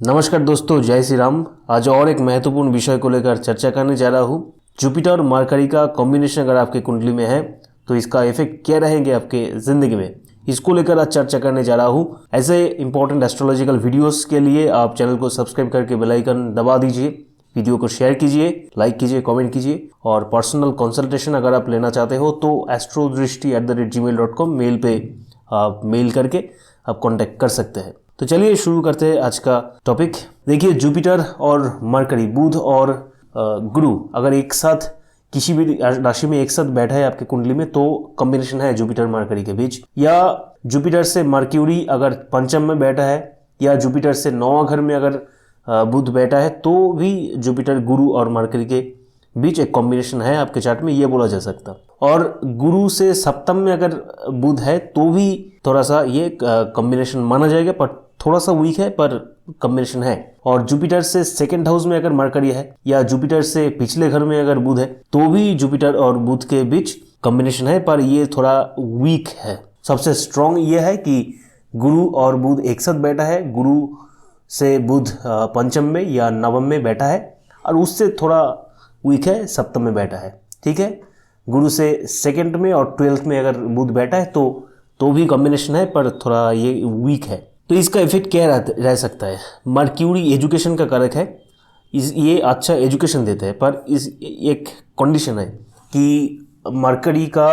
नमस्कार दोस्तों, जय श्री राम। आज और एक महत्वपूर्ण विषय को लेकर चर्चा करने जा रहा हूँ। जुपिटर और मरकरी का कॉम्बिनेशन अगर आपके कुंडली में है तो इसका इफेक्ट क्या रहेंगे आपके ज़िंदगी में, इसको लेकर आज चर्चा करने जा रहा हूँ। ऐसे इंपॉर्टेंट एस्ट्रोलॉजिकल वीडियोस के लिए आप चैनल को सब्सक्राइब करके बेल आइकन दबा दीजिए, वीडियो को शेयर कीजिए, लाइक कीजिए, कमेंट कीजिए। और पर्सनल कंसल्टेशन अगर आप लेना चाहते हो तो astrodrishti@gmail.com मेल पे आप मेल करके आप कांटेक्ट कर सकते हैं। तो चलिए शुरू करते हैं आज का टॉपिक। देखिए, जुपिटर और मरकरी, बुध और गुरु अगर एक साथ किसी भी राशि में एक साथ बैठा है आपके कुंडली में तो कॉम्बिनेशन है जुपिटर मरकरी के बीच। या जुपिटर से मर्क्यूरी अगर पंचम में बैठा है या जुपिटर से नौवां घर में अगर बुध बैठा है तो भी जुपिटर गुरु और मरकरी के बीच एक कॉम्बिनेशन है आपके चार्ट में, ये बोला जा सकता। और गुरु से सप्तम में अगर बुध है तो भी थोड़ा सा ये कॉम्बिनेशन माना जाएगा, पर थोड़ा सा वीक है, पर कॉम्बिनेशन है। और जुपिटर से सेकंड हाउस में अगर मरकरी है या जुपिटर से पिछले घर में अगर बुध है तो भी जुपिटर और बुध के बीच कॉम्बिनेशन है, पर ये थोड़ा वीक है। सबसे स्ट्रॉन्ग ये है कि गुरु और बुध एक साथ बैठा है, गुरु से बुध पंचम में या नवम में बैठा है, और उससे थोड़ा वीक है सप्तम में बैठा है। ठीक है, गुरु से सेकंड में और 12th में अगर बुध बैठा है तो भी कॉम्बिनेशन है, पर थोड़ा ये वीक है। तो इसका इफेक्ट क्या रह सकता है? मर्क्यूरी एजुकेशन का कारक है, ये अच्छा एजुकेशन देता है, पर इस एक कंडीशन है कि मरकरी का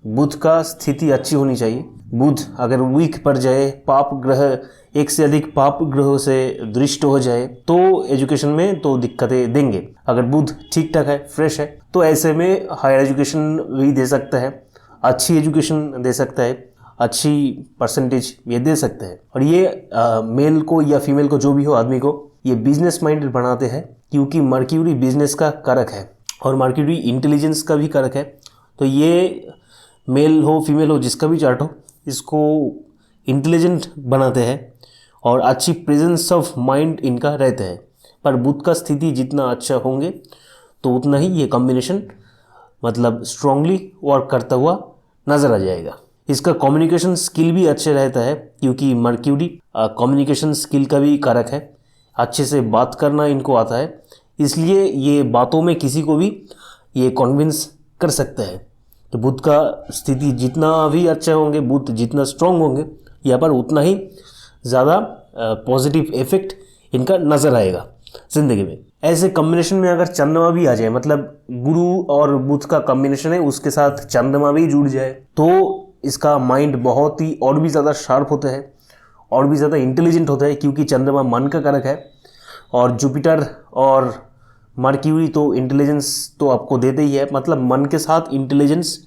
बुध का स्थिति अच्छी होनी चाहिए। बुध अगर वीक पड़ जाए, पाप ग्रह एक से अधिक पाप ग्रहों से दृष्ट हो जाए तो एजुकेशन में तो दिक्कतें देंगे। अगर बुध ठीक ठाक है, फ्रेश है, तो ऐसे में हायर एजुकेशन भी दे सकता है, अच्छी एजुकेशन दे सकता है, अच्छी परसेंटेज ये दे सकते हैं। और ये मेल को या फीमेल को, जो भी हो आदमी को, ये बिजनेस माइंडेड बनाते हैं, क्योंकि मर्क्यूरी बिजनेस का कारक है और मर्क्यूरी इंटेलिजेंस का भी कारक है। तो ये मेल हो फीमेल हो जिसका भी चार्ट हो, इसको इंटेलिजेंट बनाते हैं और अच्छी प्रेजेंस ऑफ माइंड इनका रहता है। पर बुध का स्थिति जितना अच्छा होंगे तो उतना ही ये कॉम्बिनेशन मतलब स्ट्रांगली वर्क करता हुआ नजर आ जाएगा। इसका कम्युनिकेशन स्किल भी अच्छे रहता है, क्योंकि मर्क्यूरी कम्युनिकेशन स्किल का भी कारक है, अच्छे से बात करना इनको आता है, इसलिए ये बातों में किसी को भी ये कन्विंस कर सकता है। तो बुध का स्थिति जितना भी अच्छा होंगे, बुध जितना स्ट्रांग होंगे, यहाँ पर उतना ही ज़्यादा पॉजिटिव इफेक्ट इनका नज़र आएगा ज़िंदगी में। ऐसे कॉम्बिनेशन में अगर चंद्रमा भी आ जाए, मतलब गुरु और बुध का कॉम्बिनेशन है उसके साथ चंद्रमा भी जुड़ जाए, तो इसका माइंड बहुत ही और भी ज़्यादा शार्प होता है और भी ज़्यादा इंटेलिजेंट होता है, क्योंकि चंद्रमा मन का कारक है और जुपिटर और मर्क्यूरी तो इंटेलिजेंस तो आपको देते ही है, मतलब मन के साथ इंटेलिजेंस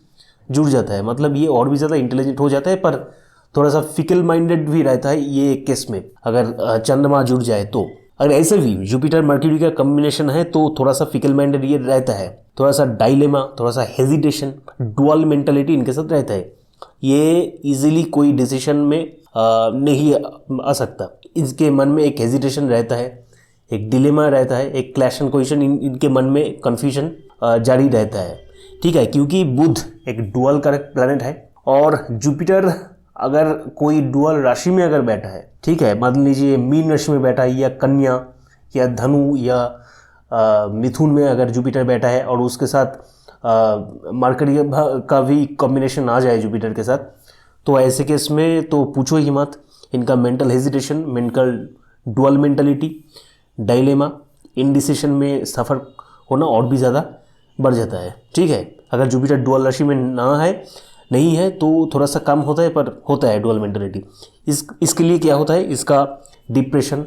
जुड़ जाता है, मतलब ये और भी ज़्यादा इंटेलिजेंट हो जाता है, पर थोड़ा सा फिकल माइंडेड भी रहता है ये केस में अगर चंद्रमा जुड़ जाए तो। अगर ऐसे भी जुपिटर मर्क्यूरी का कॉम्बिनेशन है तो थोड़ा सा फिकल माइंडेड ये रहता है, थोड़ा सा डायलेमा, थोड़ा सा हेजिटेशन, डुअल मेंटालिटी इनके साथ रहता है। ये इजीली कोई डिसीजन में नहीं आ सकता, इसके मन में एक हेजिटेशन रहता है, एक डिलेमा रहता है, एक क्लैश एंड क्वेश्चन इनके मन में कन्फ्यूजन जारी रहता है। ठीक है, क्योंकि बुध एक डुअल कारक प्लैनेट है और जुपिटर अगर कोई डुअल राशि में अगर बैठा है, ठीक है, मान लीजिए मीन राशि में बैठा है या कन्या या धनु या मिथुन में अगर जुपिटर बैठा है और उसके साथ मरकरी का भी कॉम्बिनेशन आ जाए जुपिटर के साथ, तो ऐसे केस में तो पूछो ही मत, इनका mental hesitation, mental dual mentality, dilemma, indecision में सफ़र होना और भी ज़्यादा बढ़ जाता है। ठीक है, अगर जुपिटर डुअल राशि में नहीं है तो थोड़ा सा कम होता है, पर होता है डुअल मेंटलिटी। इसके लिए क्या होता है, इसका डिप्रेशन,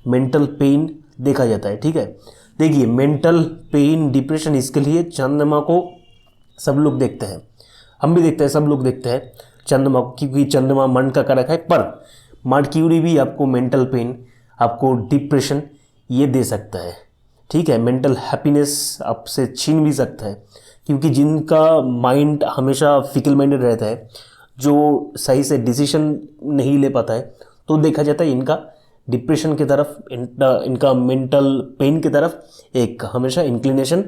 मेंटल पेन देखा जाता है। ठीक है, देखिए मेंटल पेन, डिप्रेशन, इसके लिए चंद्रमा को सब लोग देखते हैं, हम भी देखते हैं, सब लोग देखते हैं चंद्रमा को, क्योंकि चंद्रमा मन का कारक है। पर मर्क्यूरी भी आपको मेंटल पेन, आपको डिप्रेशन ये दे सकता है। ठीक है, मेंटल हैप्पीनेस आपसे छीन भी सकता है, क्योंकि जिनका माइंड हमेशा फिकल माइंडेड रहता है, जो सही से डिसीजन नहीं ले पाता है, तो देखा जाता है इनका डिप्रेशन की तरफ, इनका मेंटल पेन की तरफ एक हमेशा इंक्लिनेशन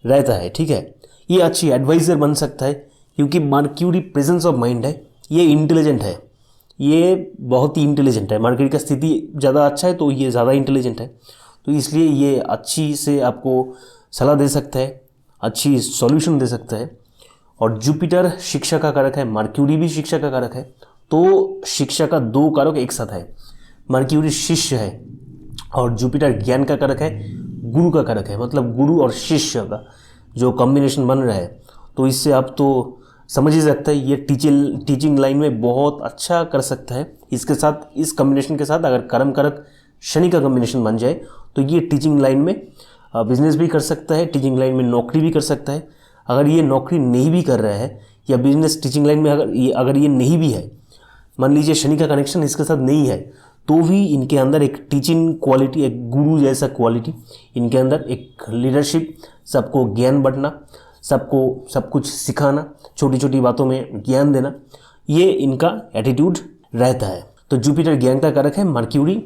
रहता है। ठीक है, ये अच्छी एडवाइज़र बन सकता है, क्योंकि मर्क्यूरी प्रेजेंस ऑफ माइंड है, ये इंटेलिजेंट है, ये बहुत ही इंटेलिजेंट है। मरकरी का स्थिति ज़्यादा अच्छा है तो ये ज़्यादा इंटेलिजेंट है, तो इसलिए ये अच्छी से आपको सलाह दे सकता है, अच्छी सॉल्यूशन दे सकता है। और जुपिटर शिक्षा का कारक है, मर्क्यूरी भी शिक्षा का कारक है, तो शिक्षा का दो कारक एक साथ है। मर्क्यूरी शिष्य है और जुपिटर ज्ञान का कारक है, गुरु का कारक है, मतलब गुरु और शिष्य का जो कॉम्बिनेशन बन रहा है, तो इससे आप तो समझ ही सकते हैं ये टीचिंग लाइन में बहुत अच्छा कर सकता है। इसके साथ, इस कॉम्बिनेशन के साथ अगर कर्म कारक शनि का कॉम्बिनेशन बन जाए तो ये टीचिंग लाइन में बिजनेस भी कर सकता है, टीचिंग लाइन में नौकरी भी कर सकता है। अगर ये नौकरी नहीं भी कर रहा है या बिजनेस टीचिंग लाइन में अगर ये नहीं भी है, मान लीजिए शनि का कनेक्शन इसके साथ नहीं है, तो भी इनके अंदर एक टीचिंग क्वालिटी, एक गुरु जैसा क्वालिटी इनके अंदर, एक लीडरशिप, सबको ज्ञान बांटना, सबको सब कुछ सिखाना, छोटी छोटी बातों में ज्ञान देना, ये इनका एटीट्यूड रहता है। तो जुपिटर ज्ञान का कारक है, मर्क्यूरी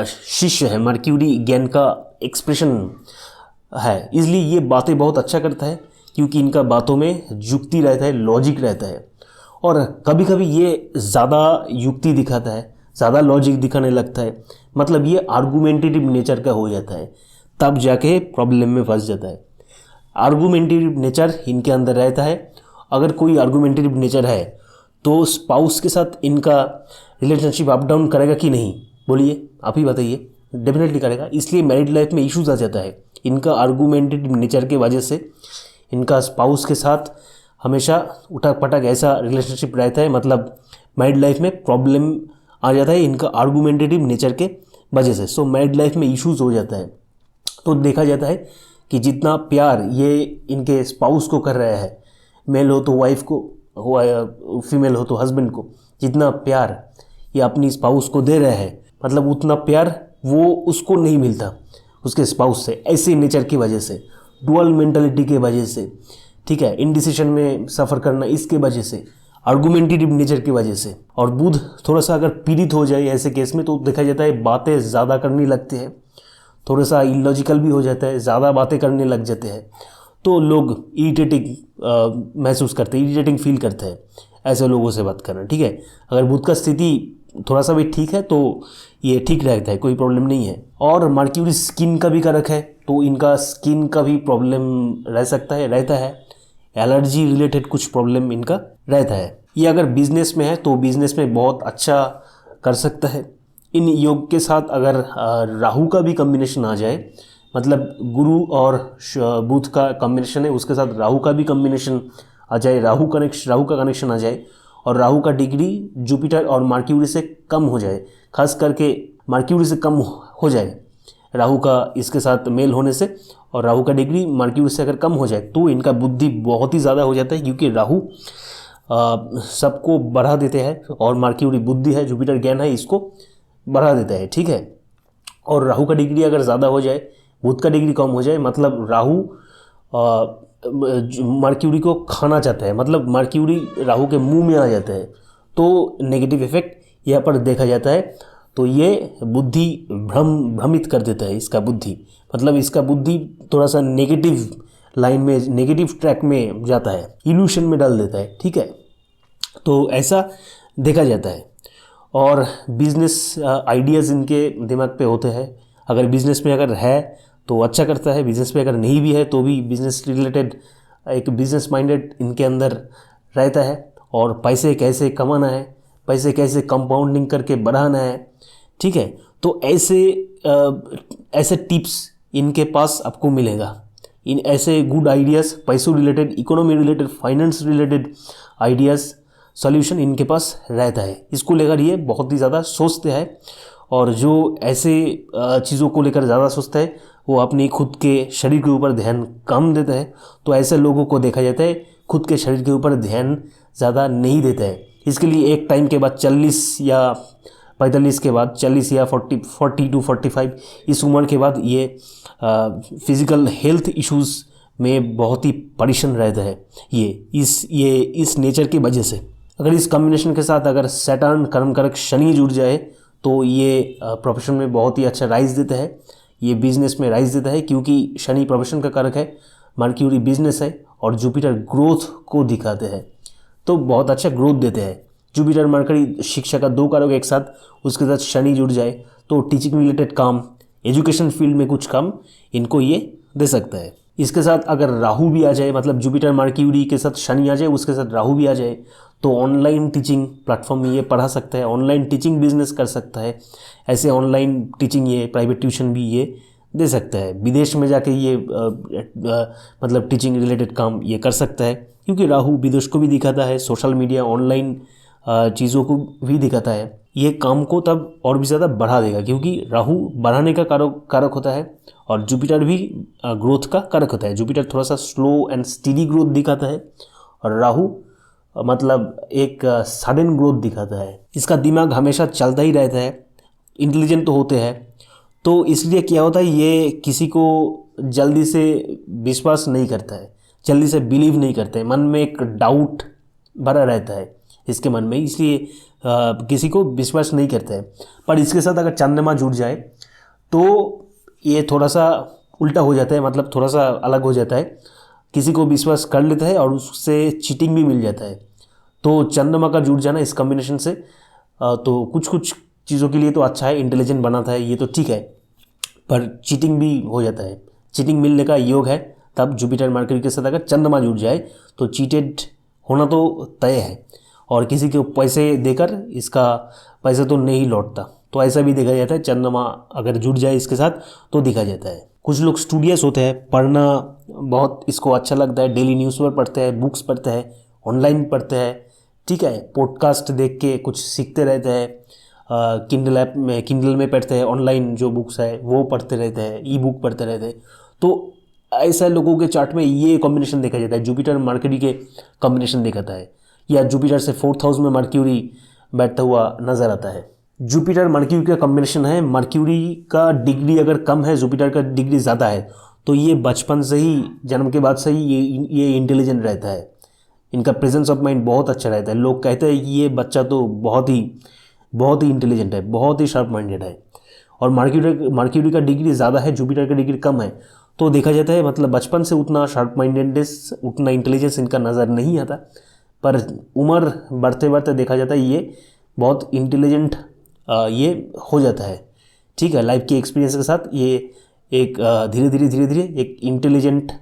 शिष्य है, मर्क्यूरी ज्ञान का एक्सप्रेशन है, इसलिए ये बातें बहुत अच्छा करता है क्योंकि इनका बातों में युक्ति रहता है, लॉजिक रहता है। और कभी कभी ये ज़्यादा युक्ति दिखाता है, ज़्यादा लॉजिक दिखाने लगता है, मतलब ये आर्गूमेंटेटिव नेचर का हो जाता है, तब जाके प्रॉब्लम में फंस जाता है। आर्गूमेंटेटिव नेचर इनके अंदर रहता है। अगर कोई आर्गूमेंटेटिव नेचर है तो स्पाउस के साथ इनका रिलेशनशिप अप डाउन करेगा कि नहीं, बोलिए, आप ही बताइए। डेफिनेटली करेगा, इसलिए मैरिड लाइफ में इश्यूज आ जाता है। इनका आर्गूमेंटेटिव नेचर के वजह से इनका स्पाउस के साथ हमेशा उठक पटक ऐसा रिलेशनशिप रहता है, मतलब मैरिड लाइफ में प्रॉब्लम आ जाता है इनका आर्गूमेंटेटिव नेचर के वजह से। सो मैरिड लाइफ में इश्यूज हो जाता है। तो देखा जाता है कि जितना प्यार ये इनके स्पाउस को कर रहा है, मेल हो तो वाइफ को, फीमेल हो तो हस्बैंड को, जितना प्यार ये अपनी स्पाउस को दे रहा है, मतलब उतना प्यार वो उसको नहीं मिलता उसके स्पाउस से, ऐसे नेचर की वजह से, डुअल मेंटालिटी के वजह से, ठीक है, इनडिसीजन में सफ़र करना इसके वजह से, आर्गूमेंटेटिव नेचर की वजह से। और बुध थोड़ा सा अगर पीड़ित हो जाए ऐसे केस में तो देखा जाता है बातें ज़्यादा करने लगते हैं, थोड़ा सा इलॉजिकल भी हो जाता है, ज़्यादा बातें करने लग जाते हैं, तो लोग इरिटेटिंग महसूस करते हैं, इरिटेटिंग फील करते हैं ऐसे लोगों से बात करना, ठीक है। अगर बुध का स्थिति थोड़ा सा भी ठीक है तो ये ठीक रहता है, कोई प्रॉब्लम नहीं है। और मर्क्यूरी स्किन का भी कारक है, तो इनका स्किन का भी प्रॉब्लम रहता है, एलर्जी रिलेटेड कुछ प्रॉब्लम इनका रहता है। ये अगर बिजनेस में है तो बिजनेस में बहुत अच्छा कर सकता है। इन योग के साथ अगर राहु का भी कॉम्बिनेशन आ जाए, मतलब गुरु और बुध का कॉम्बिनेशन है, उसके साथ राहु का भी कॉम्बिनेशन आ जाए, राहु का कनेक्शन आ जाए और राहु का डिग्री जुपिटर और मर्क्यूरी से कम हो जाए, खास करके मर्क्यूरी से कम हो जाए, राहु का इसके साथ मेल होने से, और राहु का डिग्री मर्क्यूरी से अगर कम हो जाए तो इनका बुद्धि बहुत ही ज़्यादा हो जाता है, क्योंकि राहु सबको बढ़ा देते हैं और मर्क्यूरी बुद्धि है, जुपिटर ज्ञान है, इसको बढ़ा देता है, ठीक है। और राहु का डिग्री अगर ज़्यादा हो जाए, बुध का डिग्री कम हो जाए, मतलब राहु मर्क्यूरी को खाना चाहता है, मतलब मर्क्यूरी राहु के मुंह में आ जाता है, तो नेगेटिव इफेक्ट यहाँ पर देखा जाता है। तो ये बुद्धि भ्रमित कर देता है, इसका बुद्धि, मतलब इसका बुद्धि थोड़ा सा नेगेटिव लाइन में, नेगेटिव ट्रैक में जाता है, इल्यूशन में डाल देता है, ठीक है। तो ऐसा देखा जाता है। और बिजनेस आइडियाज़ इनके दिमाग पे होते हैं। अगर बिजनेस में अगर है तो अच्छा करता है, बिजनेस में अगर नहीं भी है तो भी बिजनेस रिलेटेड एक बिजनेस माइंडेड इनके अंदर रहता है। और पैसे कैसे कमाना है, पैसे कैसे कंपाउंडिंग करके बढ़ाना है, ठीक है। तो ऐसे टिप्स इनके पास आपको मिलेगा। इन ऐसे गुड आइडियाज़, पैसों related, economy related, finance related ideas, solution इनके पास रहता है। इसको लेकर ये बहुत ही ज़्यादा सोचते हैं, और जो ऐसे चीज़ों को लेकर ज़्यादा सोचता है वो अपनी खुद के शरीर के ऊपर ध्यान कम देता है। तो ऐसे लोगों को देखा जाता है खुद के शरीर के ऊपर ध्यान ज़्यादा नहीं देता है। इसके लिए एक टाइम के बाद 40 या 45 के बाद, 40 या 40 to 45 इस उम्र के बाद ये फिज़िकल हेल्थ इश्यूज़ में बहुत ही परेशान रहता है ये इस नेचर की वजह से। अगर इस कॉम्बिनेशन के साथ अगर सैटर्न कर्म कारक शनि जुड़ जाए तो ये प्रोफेशन में बहुत ही अच्छा राइज देता है, ये बिजनेस में राइज देता है, क्योंकि शनि प्रोफेशन का कारक है, मर्क्यूरी बिजनेस है और जुपिटर ग्रोथ को दिखाते हैं, तो बहुत अच्छा ग्रोथ देते हैं। जुपिटर मरकरी शिक्षा का 2 कारक एक साथ, उसके साथ शनि जुड़ जाए तो टीचिंग रिलेटेड काम, एजुकेशन फील्ड में कुछ काम इनको ये दे सकता है। इसके साथ अगर राहु भी आ जाए, मतलब जुपिटर मर्क्यूरी के साथ शनि आ जाए, उसके साथ राहु भी आ जाए, तो ऑनलाइन टीचिंग प्लेटफॉर्म में ये पढ़ा सकता है, ऑनलाइन टीचिंग बिजनेस कर सकता है। ऐसे ऑनलाइन टीचिंग ये प्राइवेट ट्यूशन भी ये दे सकता है। विदेश में जाके ये मतलब टीचिंग रिलेटेड काम ये कर सकता है, क्योंकि राहु विदेश को भी दिखाता है, सोशल मीडिया ऑनलाइन चीज़ों को भी दिखाता है। ये काम को तब और भी ज़्यादा बढ़ा देगा, क्योंकि राहु बढ़ाने का कारक होता है और जुपिटर भी ग्रोथ का कारक होता है। जुपिटर थोड़ा सा स्लो एंड स्टीडी ग्रोथ दिखाता है और राहु मतलब एक सडन ग्रोथ दिखाता है। इसका दिमाग हमेशा चलता ही रहता है, इंटेलिजेंट तो होते हैं, तो इसलिए क्या होता है, ये किसी को जल्दी से विश्वास नहीं करता है, जल्दी से बिलीव नहीं करते, मन में एक डाउट भरा रहता है इसके मन में, इसलिए किसी को विश्वास नहीं करता है। पर इसके साथ अगर चंद्रमा जुड़ जाए तो ये थोड़ा सा उल्टा हो जाता है, मतलब थोड़ा सा अलग हो जाता है, किसी को विश्वास कर लेता है और उससे चीटिंग भी मिल जाता है। तो चंद्रमा का जुड़ जाना इस कॉम्बिनेशन से तो कुछ कुछ चीज़ों के लिए तो अच्छा है, इंटेलिजेंट बनाता है, ये तो ठीक है, पर चीटिंग भी हो जाता है, चीटिंग मिलने का योग है। तब जुपिटर मर्करी के साथ अगर चंद्रमा जुड़ जाए तो चीटेड होना तो तय है, और किसी को पैसे देकर इसका पैसा तो नहीं लौटता, तो ऐसा भी देखा जाता है। चंद्रमा अगर जुड़ जाए इसके साथ तो देखा जाता है। कुछ लोग स्टूडियस होते हैं, पढ़ना बहुत इसको अच्छा लगता है, डेली न्यूज़पेपर पढ़ते हैं, बुक्स पढ़ते हैं, ऑनलाइन पढ़ते हैं, ठीक है, पॉडकास्ट देख के कुछ सीखते रहते हैं, किंडल में पढ़ते हैं, ऑनलाइन जो बुक्स है वो पढ़ते रहते हैं, ई बुक पढ़ते रहते हैं। तो ऐसा लोगों के चार्ट में ये कॉम्बिनेशन देखा जाता है, जुपिटर मर्करी के कॉम्बिनेशन दिखाता है, या जुपिटर से 4th हाउस में मर्क्यूरी बैठता हुआ नजर आता है। जुपिटर मर्क्यूरी का कॉम्बिनेशन है, मर्क्यूरी का डिग्री अगर कम है, जुपिटर का डिग्री ज़्यादा है, तो ये बचपन से ही, जन्म के बाद से ही ये इंटेलिजेंट रहता है, इनका प्रेजेंस ऑफ माइंड बहुत अच्छा रहता है। लोग कहते हैं कि ये बच्चा तो बहुत ही इंटेलिजेंट है, बहुत ही शार्प माइंडेड है। और मर्क्यूरी का डिग्री ज़्यादा है, जुपिटर का डिग्री कम है, तो देखा जाता है मतलब बचपन से उतना शार्प माइंडेडनेस, उतना इंटेलिजेंस इनका नज़र नहीं आता, पर उम्र बढ़ते बढ़ते देखा जाता है ये बहुत इंटेलिजेंट ये हो जाता है, ठीक है। लाइफ के एक्सपीरियंस के साथ ये एक धीरे धीरे एक इंटेलिजेंट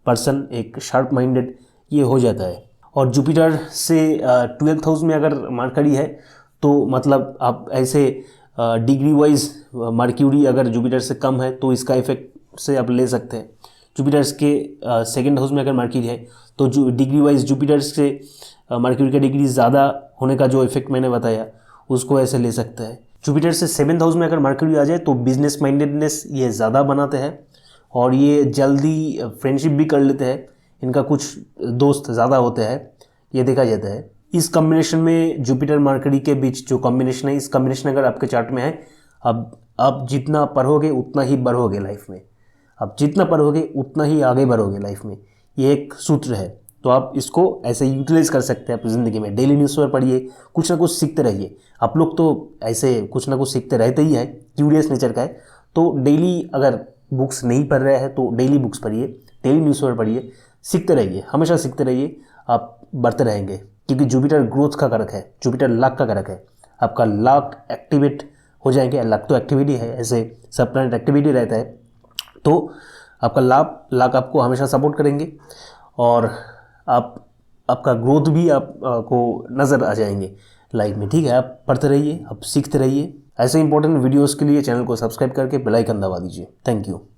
पर्सन, एक शार्प माइंडेड ये हो जाता है। और जुपिटर से 12th हाउस में अगर मर्करी है तो मतलब आप ऐसे डिग्री वाइज मर्क्यूरी अगर जुपिटर से कम है तो इसका इफेक्ट से आप ले सकते हैं। जुपिटर के 2nd हाउस में अगर मर्क्यूरी है तो जो डिग्री वाइज जुपिटर से मर्क्यूरी का डिग्री ज़्यादा होने का जो इफेक्ट मैंने बताया उसको ऐसे ले सकता है। जुपिटर से 7th हाउस में अगर मर्क्यूरी आ जाए तो बिजनेस माइंडेडनेस ये ज़्यादा बनाते हैं और ये जल्दी फ्रेंडशिप भी कर लेते हैं, इनका कुछ दोस्त ज़्यादा होते हैं, ये देखा जाता है। इस कॉम्बिनेशन में जुपिटर मर्करी के बीच जो कॉम्बिनेशन है, इस कॉम्बिनेशन अगर आपके चार्ट में है, अब आप जितना पढ़ोगे उतना ही बढ़ोगे लाइफ में, आप जितना पढ़ोगे उतना ही आगे बढ़ोगे लाइफ में, ये एक सूत्र है। तो आप इसको ऐसे यूटिलाइज कर सकते हैं अपनी ज़िंदगी में। डेली न्यूज़पेपर पढ़िए, कुछ ना कुछ सीखते रहिए। आप लोग तो ऐसे कुछ ना कुछ सीखते रहते ही है, क्यूरियस नेचर का है, तो डेली अगर बुक्स नहीं पढ़ रहे हैं तो डेली बुक्स पढ़िए, डेली न्यूज़पेपर पढ़िए, सीखते रहिए, हमेशा सीखते रहिए, आप बढ़ते रहेंगे। क्योंकि जुपिटर ग्रोथ का कारक है, जुपिटर लक का कारक है, आपका लक एक्टिवेट हो जाएंगे। लक तो एक्टिविटी है, ऐसे सब प्लैनेट एक्टिविटी रहता है, तो आपका लक आपको हमेशा सपोर्ट करेंगे और आपका ग्रोथ भी आपको नज़र आ जाएंगे लाइफ में, ठीक है। आप पढ़ते रहिए, आप सीखते रहिए। ऐसे इंपॉर्टेंट वीडियोस के लिए चैनल को सब्सक्राइब करके बेल आइकन दबा दीजिए। Thank you.